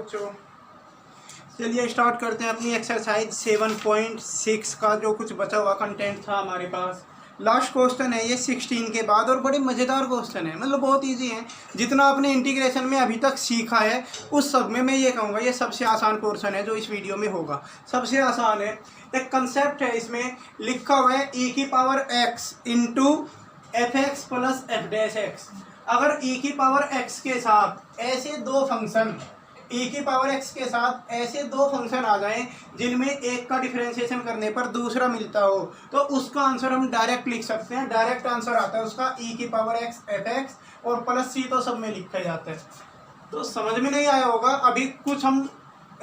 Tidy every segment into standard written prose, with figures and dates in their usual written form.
बच्चों? चलिए स्टार्ट करते हैं अपनी एक्सरसाइज 7.6 का जो कुछ बचा हुआ कंटेंट था हमारे पास। लास्ट क्वेश्चन है ये 16 के बाद और बड़े मज़ेदार क्वेश्चन है, मतलब बहुत इजी है। जितना आपने इंटीग्रेशन में अभी तक सीखा है उस सब में मैं ये कहूँगा ये सबसे आसान पोर्शन है जो इस वीडियो में होगा, सबसे आसान है। एक कंसेप्ट है इसमें लिखा हुआ है e की power x into F x plus F dash x. अगर e की पावर x के साथ ऐसे दो फंक्शन e की पावर x के साथ ऐसे दो फंक्शन आ जाएं जिनमें एक का डिफरेंशिएशन करने पर दूसरा मिलता हो तो उसका आंसर हम डायरेक्ट लिख सकते हैं। डायरेक्ट आंसर आता है उसका e की पावर x एफ एक्स और प्लस c तो सब में लिखा जाता है। तो समझ में नहीं आया होगा, अभी कुछ हम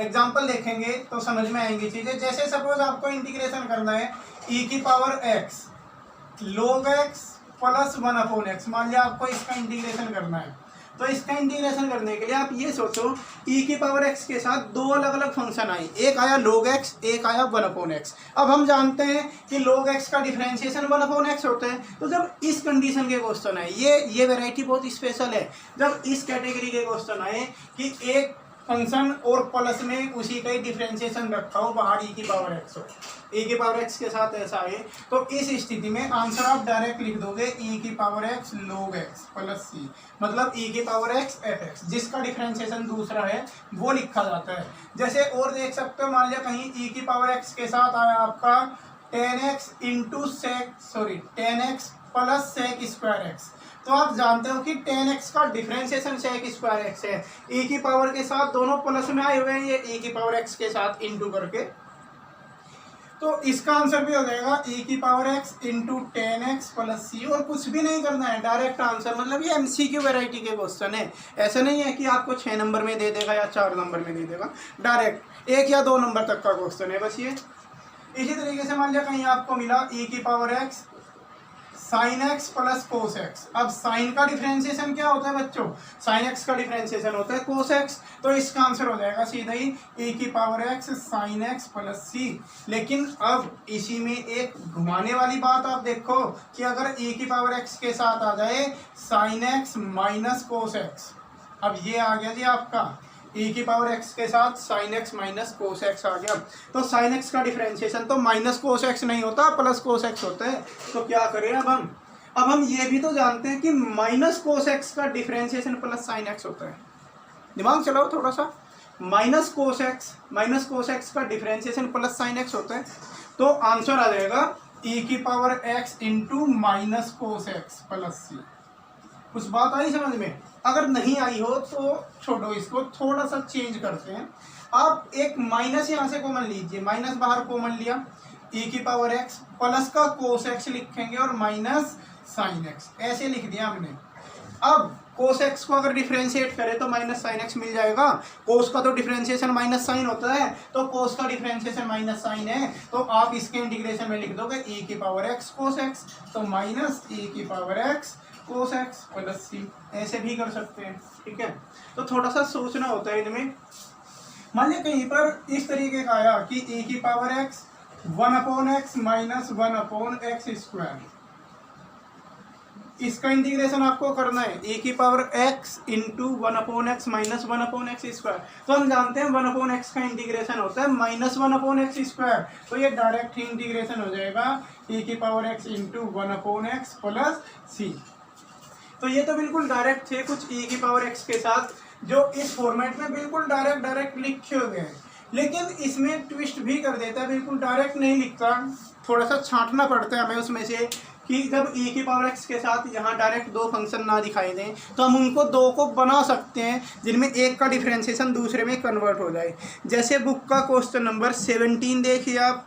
एग्जाम्पल देखेंगे तो समझ में आएंगी चीज़ें। जैसे सपोज आपको इंटीग्रेशन करना है e की power x log x plus 1/x, मान लिया आपको इसका इंटीग्रेशन करना है। तो इसका इंटीग्रेशन करने के लिए आप ये सोचो e की पावर x के साथ दो अलग अलग फंक्शन आए, एक आया log x, एक आया 1/x। अब हम जानते हैं कि log x का डिफरेंशिएशन 1/x होता है। तो जब इस कंडीशन के क्वेश्चन आए, ये वैरायटी बहुत स्पेशल है, जब इस कैटेगरी के क्वेश्चन आए कि एक फंक्शन और प्लस में उसी का ही डिफरेंशिएशन रखा हो, बाहर e की पावर x हो, e की पावर x के साथ ऐसा है, तो इस स्थिति में आंसर आप डायरेक्ट लिख दोगे e की power x log x plus c, मतलब e की पावर x एफ एक्स, जिसका डिफरेंशिएशन दूसरा है वो लिखा जाता है। जैसे और देख सकते हो, मान लिया कहीं e की पावर x के साथ आया आपका 10x into ten x plus sec square x. तो आप जानते हो कि 10x का डिफरेंशिएशन सेक स्क्वायर एक्स है, e की पावर के साथ दोनों प्लस में आए हुए हैं, ये e की पावर x के साथ इंटू करके, तो इसका आंसर भी हो जाएगा e की power x into 10x plus c। और कुछ भी नहीं करना है, डायरेक्ट आंसर, मतलब ये एमसीक्यू वैरायटी के क्वेश्चन है। ऐसा नहीं है कि आपको 6 नंबर में दे देगा या 4 नंबर में दे देगा, डायरेक्ट 1 या 2 नंबर तक का क्वेश्चन है बस ये। इसी तरीके से मान लिया कहीं आपको मिला e की power x sign X plus cos x. अब साइन का डिफरेंशिएशन क्या होता है बच्चों? साइन एक्स का डिफरेंशिएशन होता है कोस एक्स। तो इसका आंसर हो जाएगा सीधा ही e की power X sine X plus C. लेकिन अब इसी में एक घुमाने वाली बात आप देखो कि अगर e की पावर एक्स के साथ आ जाए sign x minus cos x, अब ये आ गया जी आपका e की पावर x के साथ sine x minus cos x आ गया। तो साइन x का डिफरेंशिएशन तो माइनस कोस x नहीं होता, प्लस कोस x होता है। तो क्या करें अब हम ये भी तो जानते हैं कि माइनस कोस x का डिफरेंशिएशन प्लस साइन x होता है। दिमाग चलाओ थोड़ा सा, माइनस कोस x का डिफरेंशिएशन प्लस साइन x होता है। तो आंसर आ जाएगा e की power x into minus cos x plus C. कुछ बात आई समझ में? अगर नहीं आई हो तो छोड़ो, इसको थोड़ा सा चेंज करते हैं। आप एक माइनस यहाँ से कॉमन लीजिए, माइनस बाहर कॉमन लिया, e की पावर x प्लस का कोस x लिखेंगे और माइनस साइन x, ऐसे लिख दिया हमने। अब कोस x को अगर डिफरेंशिएट करें तो माइनस साइन x मिल जाएगा। कोस का तो डिफरेंशिएशन माइनस साइन होता है, तो कोस का डिफरेंशिएशन माइनस साइन है, तो आप इसके इंटीग्रेशन में लिख दोगे e की पावर x कोस x, तो माइनस e की power x cos x plus C, ऐसे भी कर सकते हैं। ठीक है, तो थोड़ा सा सोचना होता है इनमें। मान लिया कहीं पर इस तरीके का आया कि e की power x 1/x minus 1/x square, इसका इंटीग्रेशन आपको करना है e की power x into 1/x minus 1/x square. तो हम जानते हैं 1/x का इंटीग्रेशन होता है माइनस 1/x स्क्वायर, तो ये डायरेक्ट ही इंटीग्रेशन हो जाएगा e की power x into 1/x plus C. तो ये तो बिल्कुल डायरेक्ट थे कुछ e की पावर x के साथ जो इस फॉर्मेट में बिल्कुल डायरेक्ट लिखे हुए हैं, लेकिन इसमें ट्विस्ट भी कर देता है, बिल्कुल डायरेक्ट नहीं लिखता, थोड़ा सा छांटना पड़ता है हमें उसमें से कि जब e की पावर x के साथ यहाँ डायरेक्ट दो फंक्शन ना दिखाई दें तो हम उनको दो को बना सकते हैं जिनमें एक का डिफरेंशिएशन दूसरे में कन्वर्ट हो जाए। जैसे बुक का क्वेश्चन नंबर 17 देखिए आप।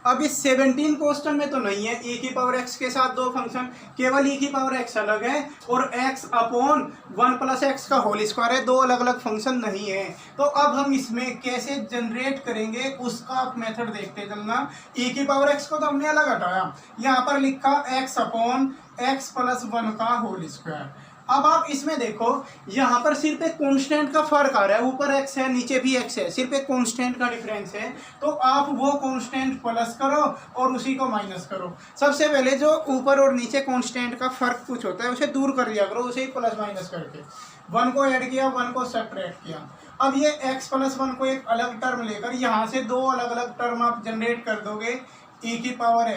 अब इस 17 क्वेश्चन में तो नहीं है e की पावर x के साथ दो फंक्शन, केवल e की पावर x अलग है और x अपॉन 1 प्लस एक्स का होल स्क्वायर है, दो अलग अलग फंक्शन नहीं है। तो अब हम इसमें कैसे जनरेट करेंगे उसका आप मेथड देखते चलना। e की पावर x को तो हमने अलग हटाया, यहाँ पर लिखा x अपॉन x प्लस 1 का होल स्क्वायर। अब आप इसमें देखो, यहाँ पर सिर्फ एक कांस्टेंट का फर्क आ रहा है, ऊपर x है नीचे भी x है, सिर्फ एक कांस्टेंट का डिफरेंस है। तो आप वो कांस्टेंट प्लस करो और उसी को माइनस करो। सबसे पहले जो ऊपर और नीचे कांस्टेंट का फर्क कुछ होता है उसे दूर कर दिया करो, उसे ही प्लस माइनस करके। 1 को ऐड किया, 1 को सब्ट्रैक्ट किया। अब ये x प्लस 1 को एक अलग टर्म लेकर यहाँ से दो अलग अलग टर्म आप जनरेट कर दोगे, e की power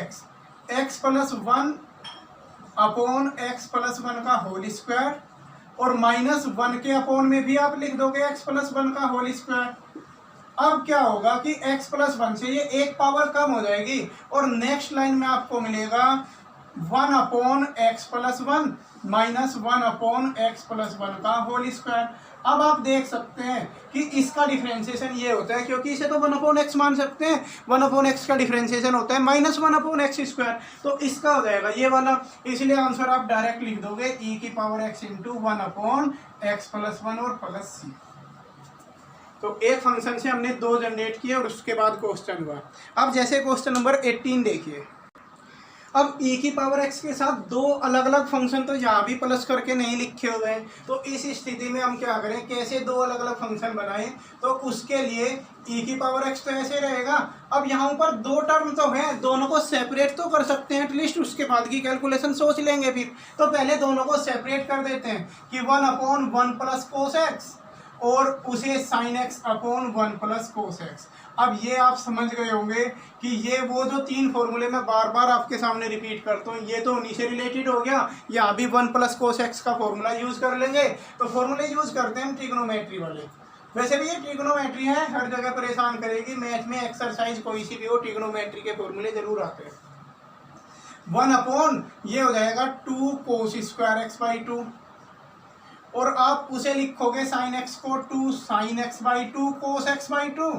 x plus 1 upon x plus 1 का होल स्क्वायर, और माइनस 1 के अपॉन में भी आप लिख दोगे x प्लस 1 का होल स्क्वायर। अब क्या होगा कि x प्लस 1 से ये एक पावर कम हो जाएगी और नेक्स्ट लाइन में आपको मिलेगा 1 upon x plus 1 minus 1 upon x plus 1 का होल स्क्वायर। अब आप देख सकते हैं कि इसका डिफरेंशिएशन ये होता है, क्योंकि इसे तो 1 अपॉन एक्स मान सकते हैं, 1 अपॉन एक्स का डिफरेंशिएशन होता है माइनस 1 अपॉन एक्स स्क्वायर, तो इसका हो जाएगा ये वाला। इसलिए आंसर आप डायरेक्ट लिख दोगे e की power x into 1 upon x plus 1 और प्लस सी। तो एक फंक्शन से हमने दो जनरेट किए और उसके बाद क्वेश्चन हुआ। अब जैसे क्वेश्चन नंबर 18 देखिए। अब e की पावर x के साथ दो अलग अलग फंक्शन तो यहाँ भी प्लस करके नहीं लिखे हुए हैं, तो इस स्थिति में हम क्या करें, कैसे दो अलग अलग फंक्शन बनाएं। तो उसके लिए e की पावर x तो ऐसे रहेगा। अब यहाँ ऊपर दो टर्म तो है, दोनों को सेपरेट तो कर सकते हैं एटलीस्ट, उसके बाद की कैलकुलेशन सोच लेंगे फिर। तो पहले दोनों को सेपरेट कर देते हैं कि 1 अपॉन 1 प्लस कोस एक्स और उसे sine x upon 1 plus cos x. अब ये आप समझ गए होंगे कि ये वो जो तीन फॉर्मूले मैं बार बार आपके सामने रिपीट करता हूँ, ये तो उन्हीं से रिलेटेड हो गया। यहाँ भी 1 प्लस कोस एक्स का फॉर्मूला यूज कर लेंगे। तो फॉर्मूले यूज करते हैं हम ट्रिग्नोमेट्री वाले। वैसे भी ये ट्रिग्नोमेट्री है, हर जगह परेशान करेगी, मैथ में एक्सरसाइज कोई सी भी हो ट्रिग्नोमेट्री के फॉर्मूले जरूर आते हैं। 1 अपॉन ये हो जाएगा 2 कोस स्क्वायर एक्स बाई 2, और आप उसे लिखोगे साइन एक्स को 2 sine x by 2 cos x by 2,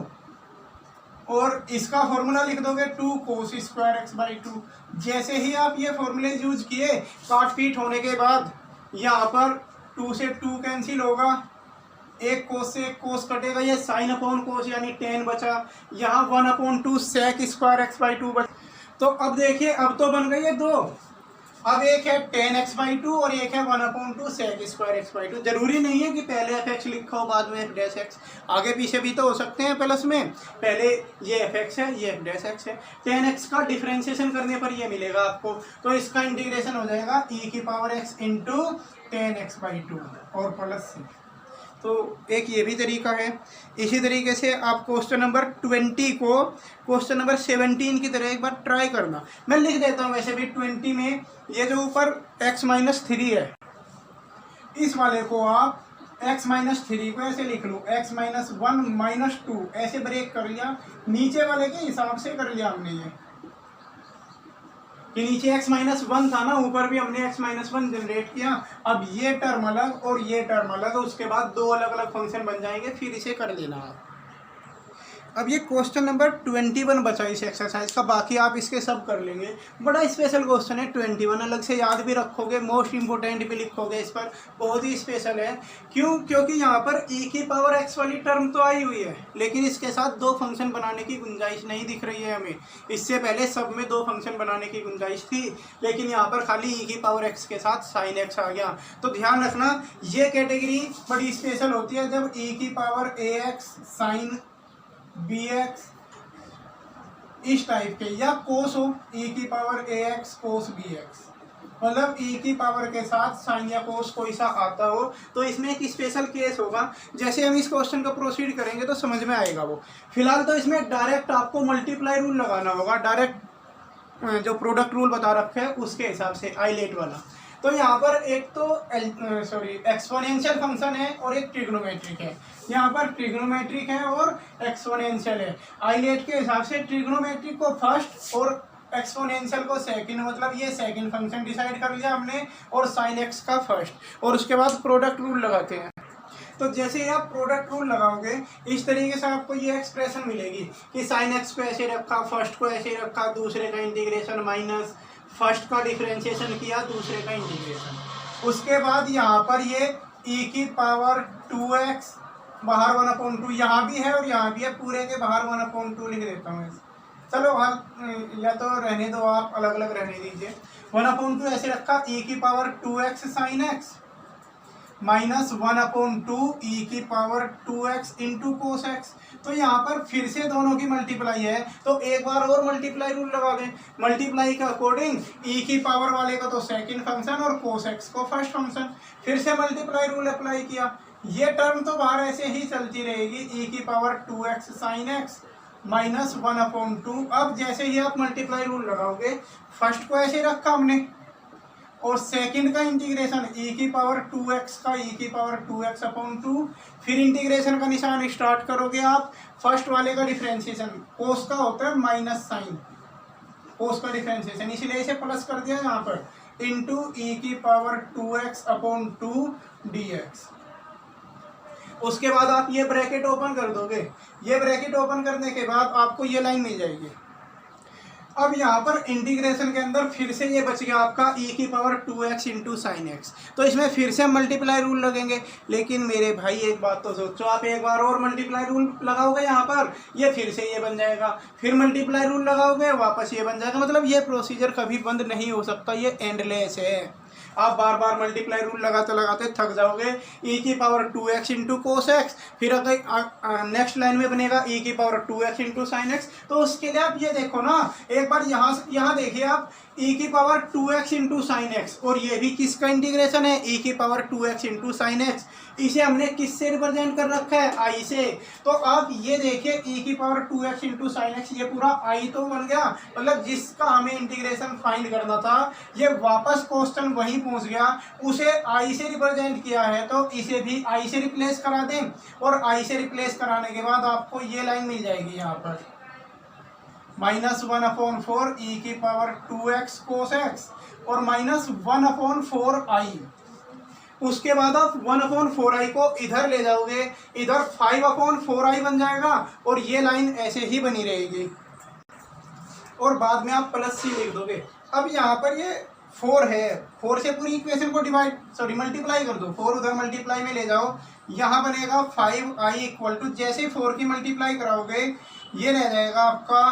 और इसका फॉर्मूला लिख दोगे 2 कोस स्क्वायर एक्स बाई 2। जैसे ही आप ये फॉर्मूले यूज किए, काट पीट होने के बाद यहाँ पर 2 से 2 कैंसिल होगा, एक कोस से एक कोस कटेगा, ये साइन अपॉन कोस यानी टेन बचा। यहाँ 1 upon 2 sec square x by 2 बचा। तो अब देखिए, अब तो बन गई है दो। अब एक है टेन एक्स बाई 2 और एक है 1 upon 2 sec square x by 2। जरूरी नहीं है कि पहले एफ एक्स लिखा हो बाद में एफ डैश एक्स, आगे पीछे भी तो हो सकते हैं प्लस में। पहले ये एफ एक्स है, ये एफ डैश एक्स है। टेन एक्स का डिफरेंशिएशन करने पर ये मिलेगा आपको, तो इसका इंटीग्रेशन हो जाएगा e की power x into ten x by 2 और प्लस सी। तो एक ये भी तरीका है। इसी तरीके से आप क्वेश्चन नंबर 20 को क्वेश्चन नंबर 17 की तरह एक बार ट्राई करना। मैं लिख देता हूँ वैसे भी 20 में, ये जो ऊपर x माइनस 3 है, इस वाले को आप x माइनस 3 को ऐसे लिख लो, x माइनस 1 माइनस 2 ऐसे ब्रेक कर लिया, नीचे वाले के हिसाब से कर लिया हमने ये कि नीचे x माइनस 1 था ना, ऊपर भी हमने x माइनस 1 जनरेट किया। अब ये टर्म अलग और ये टर्म अलग, उसके बाद दो अलग अलग फंक्शन बन जाएंगे, फिर इसे कर लेना आप। अब ये क्वेश्चन नंबर 21 बचा इस एक्सरसाइज का, बाकी आप इसके सब कर लेंगे। बड़ा स्पेशल क्वेश्चन है 21, अलग से याद भी रखोगे, मोस्ट इंपोर्टेंट भी लिखोगे इस पर, बहुत ही स्पेशल है। क्यों? क्योंकि यहाँ पर e की पावर x वाली टर्म तो आई हुई है, लेकिन इसके साथ दो फंक्शन बनाने की गुंजाइश नहीं दिख रही है हमें। इससे पहले सब में दो फंक्शन बनाने की गुंजाइश थी, लेकिन यहाँ पर खाली e की पावर x के साथ साइन x आ गया। तो ध्यान रखना, ये कैटेगरी बड़ी स्पेशल होती है जब e की पावर ax साइन bx इस टाइप के, या कोस हो e की पावर ax कोस bx, मतलब e की पावर के साथ साइन या कोस कोई सा आता हो, तो इसमें एक स्पेशल केस होगा। जैसे हम इस क्वेश्चन को प्रोसीड करेंगे तो समझ में आएगा वो। फिलहाल तो इसमें डायरेक्ट आपको मल्टीप्लाई रूल लगाना होगा, डायरेक्ट जो प्रोडक्ट रूल बता रखे हैं उसके हिसाब से, आइलेट वाला। तो यहाँ पर एक तो एक्सपोनेंशियल फंक्शन है और एक ट्रिग्नोमेट्रिक है। यहाँ पर ट्रिग्नोमेट्रिक है और एक्सपोनेंशियल है। आइलेट के हिसाब से ट्रिग्नोमेट्रिक को फर्स्ट और एक्सपोनेंशियल को सेकंड, मतलब ये सेकंड फंक्शन डिसाइड कर लिया हमने, और साइन एक्स का फर्स्ट, और उसके बाद प्रोडक्ट रूल लगाते हैं। तो जैसे ही आप प्रोडक्ट रूल लगाओगे, इस तरीके से आपको ये एक्सप्रेशन मिलेगी कि साइन एक्स को ऐसे रखा, फर्स्ट को ऐसे रखा, दूसरे का इंटीग्रेशन माइनस, फर्स्ट का डिफरेंशिएशन किया, दूसरे का इंटीग्रेशन। उसके बाद यहाँ पर ये e की पावर 2x बाहर 1/2, यहाँ भी है और यहाँ भी है, पूरे के बाहर 1/2 लिख देता हूँ। चलो आप या तो रहने दो, आप अलग अलग रहने दीजिए। 1/2 ऐसे रखा, e की पावर 2x साइन x, -1/2 ई की power 2x into cos x. तो यहाँ पर फिर से दोनों की मल्टीप्लाई है, तो एक बार और मल्टीप्लाई रूल लगा दें। मल्टीप्लाई के अकॉर्डिंग ई की पावर वाले का तो सेकंड फंक्शन और कोस एक्स को फर्स्ट फंक्शन, फिर से मल्टीप्लाई रूल अप्लाई किया। ये टर्म तो बाहर ऐसे ही चलती रहेगी, ई की पावर 2x साइन एक्स -1/2। अब जैसे ही आप मल्टीप्लाई रूल लगाओगे, फर्स्ट को ऐसे रखा हमने और सेकंड का इंटीग्रेशन ई की पावर 2x का ई की पावर 2x/2, फिर इंटीग्रेशन का निशान स्टार्ट करोगे आप। फर्स्ट वाले का डिफरेंशिएशन कोस का होता है माइनस साइन, कोस का डिफरेंशिएशन, इसलिए इसे प्लस कर दिया यहाँ पर, इंटू ई की पावर 2x/2 dx। उसके बाद आप ये ब्रैकेट ओपन कर दोगे। ये ब्रैकेट ओपन करने के बाद आपको ये लाइन मिल जाएगी। अब यहाँ पर इंटीग्रेशन के अंदर फिर से ये बच गया आपका ई की power 2x into sine x. तो इसमें फिर से मल्टीप्लाई रूल लगेंगे। लेकिन मेरे भाई एक बात तो सोचो, आप एक बार और मल्टीप्लाई रूल लगाओगे यहाँ पर, ये फिर से ये बन जाएगा, फिर मल्टीप्लाई रूल लगाओगे वापस ये बन जाएगा। मतलब ये प्रोसीजर कभी बंद नहीं हो सकता, ये एंडलेस है। आप बार बार मल्टीप्लाई रूल लगाते लगाते थक जाओगे। ई की power 2x into cos x, फिर अगर नेक्स्ट लाइन में बनेगा ई की power 2x into sine x. तो उसके लिए आप ये देखो ना, एक बार यहाँ देखिए आप, ई की power 2x into sine x, और ये भी किसका इंटीग्रेशन है, ई की power 2x into sine x. इसे हमने किससे रिप्रेजेंट कर रखा है, आई से। तो आप ये देखिए ई की power 2x into sine x, ये पूरा आई तो बन गया। मतलब जिसका हमें इंटीग्रेशन फाइंड करना था, ये वापस क्वेश्चन वहीं पहुंच गया, उसे आई से रिप्रेजेंट किया है, तो इसे भी आई से रिप्लेस करा दें। और आई से रिप्लेस कराने के बाद आपको ये लाइन मिल जाएगी यहाँ पर, -1/4 ई की पावर 2x कोस एक्स और -1/4 आई। उसके बाद आप 1/4i को इधर ले जाओगे, इधर 5/4i बन जाएगा, और ये लाइन ऐसे ही बनी रहेगी, और बाद में आप प्लस सी लिख दोगे। अब यहाँ पर ये 4 है, 4 से पूरी इक्वेशन को मल्टीप्लाई कर दो। 4 उधर मल्टीप्लाई में ले जाओ, यहाँ बनेगा 5i इक्वल टू, जैसे 4 की मल्टीप्लाई कराओगे ये रह जाएगा आपका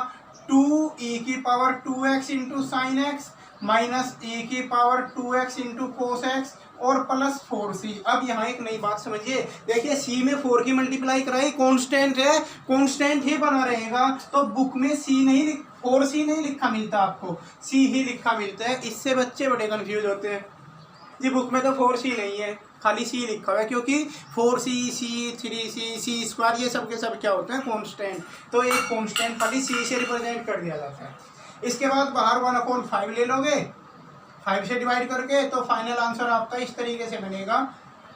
2 ई की power 2x into sine x minus e की power 2x into cos x और प्लस 4c। अब यहाँ एक नई बात समझिए, देखिए c में 4 की मल्टीप्लाई कराई, कांस्टेंट है, कांस्टेंट ही बना रहेगा। तो बुक में c नहीं 4c नहीं लिखा मिलता, आपको c ही लिखा मिलता है। इससे बच्चे बड़े कंफ्यूज होते हैं जी, बुक में तो 4c नहीं है, खाली c लिखा हुआ है, क्योंकि 4c, c, 3c, c² ये सब के सब क्या होते हैं, कांस्टेंट। तो एक कांस्टेंट खाली c से रिप्रेजेंट कर दिया जाता है। इसके बाद बाहर 1/5 ले लोगे, 5 से डिवाइड करके, तो फाइनल आंसर आपका इस तरीके से बनेगा।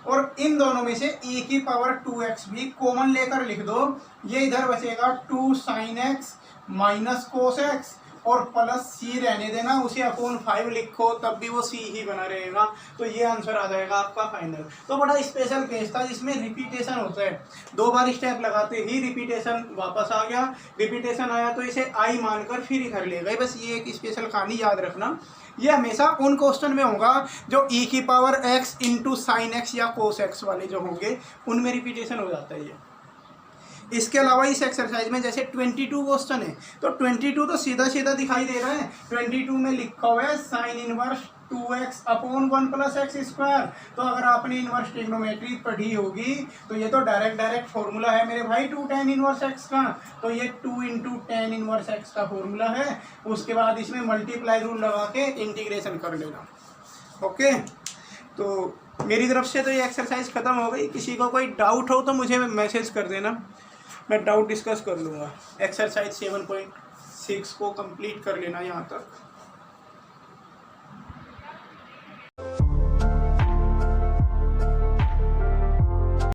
और इन दोनों में से e की पावर 2x भी कॉमन लेकर लिख दो, ये इधर बचेगा 2 sign x minus cos x और प्लस c रहने देना, उसे अपॉन 5 लिखो तब भी वो c ही बना रहेगा। तो ये आंसर आ जाएगा आपका फाइनल। तो बड़ा स्पेशल केस था जिसमें रिपीटेशन होता है, 2 बार स्टेप लगाते ही रिपीटेशन वापस आ गया। रिपीटेशन आया तो इसे आई मानकर फिर इधर ले गए। बस ये एक स्पेशल कहानी याद रखना, ये हमेशा उन क्वेश्चन में होगा जो e की power x into sine x या कोस एक्स वाले जो होंगे उनमें रिपीटेशन हो जाता है ये। इसके अलावा इस एक्सरसाइज में जैसे 22 क्वेश्चन है, तो 22 तो सीधा सीधा दिखाई दे रहा है। 22 में लिखा हुआ है साइन इनवर्स 2x/1 + x²। तो अगर आपने इनवर्स ट्रिग्नोमेट्री पढ़ी होगी तो ये तो डायरेक्ट फॉर्मूला है मेरे भाई 2 tan इनवर्स x का। तो ये 2 × tan इनवर्स x का फॉर्मूला है। उसके बाद इसमें मल्टीप्लाई रूल लगा के इंटीग्रेशन कर लेना। ओके, तो मेरी तरफ से तो ये एक्सरसाइज ख़त्म हो गई। किसी को कोई डाउट हो तो मुझे मैसेज कर देना, मैं डाउट डिस्कस कर लूँगा। एक्सरसाइज 7.6 को कंप्लीट कर लेना यहाँ तक।